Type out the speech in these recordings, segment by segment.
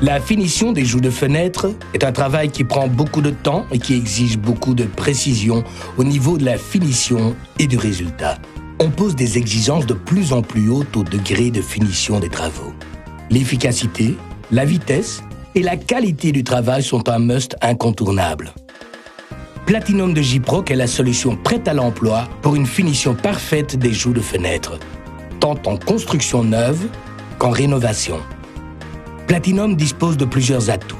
La finition des joues de fenêtre est un travail qui prend beaucoup de temps et qui exige beaucoup de précision au niveau de la finition et du résultat. On pose des exigences de plus en plus hautes au degré de finition des travaux. L'efficacité, la vitesse et la qualité du travail sont un must incontournable. Platinum de Gyproc est la solution prête à l'emploi pour une finition parfaite des joues de fenêtre, tant en construction neuve qu'en rénovation. Platinum dispose de plusieurs atouts.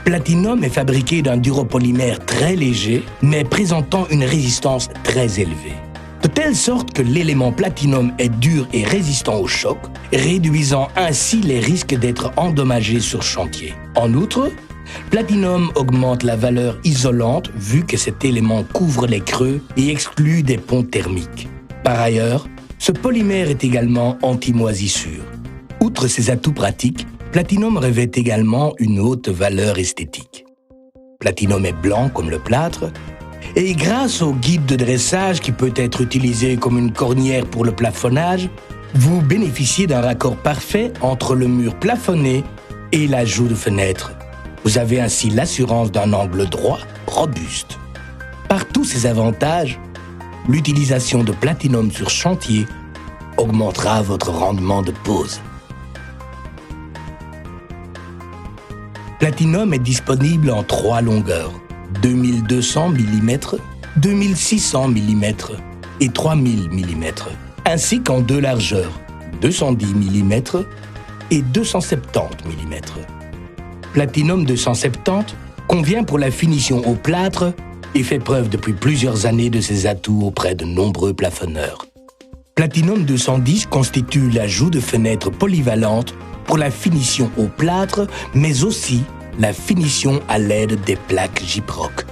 Platinum est fabriqué d'un duropolymère très léger, mais présentant une résistance très élevée. De telle sorte que l'élément platinum est dur et résistant au choc, réduisant ainsi les risques d'être endommagé sur chantier. En outre, Platinum augmente la valeur isolante vu que cet élément couvre les creux et exclut des ponts thermiques. Par ailleurs, ce polymère est également anti-moisissure. Outre ses atouts pratiques, Platinum revêt également une haute valeur esthétique. Platinum est blanc comme le plâtre, et grâce au guide de dressage qui peut être utilisé comme une cornière pour le plafonnage, vous bénéficiez d'un raccord parfait entre le mur plafonné et la joue de fenêtre. Vous avez ainsi l'assurance d'un angle droit, robuste. Par tous ces avantages, l'utilisation de Platinum sur chantier augmentera votre rendement de pose. Platinum est disponible en 3 longueurs, 2200 mm, 2600 mm et 3000 mm, ainsi qu'en 2 largeurs, 210 mm et 270 mm. Platinum 270 convient pour la finition au plâtre et fait preuve depuis plusieurs années de ses atouts auprès de nombreux plafonneurs. Platinum 210 constitue la joue de fenêtre polyvalente pour la finition au plâtre, mais aussi la finition à l'aide des plaques Gyproc.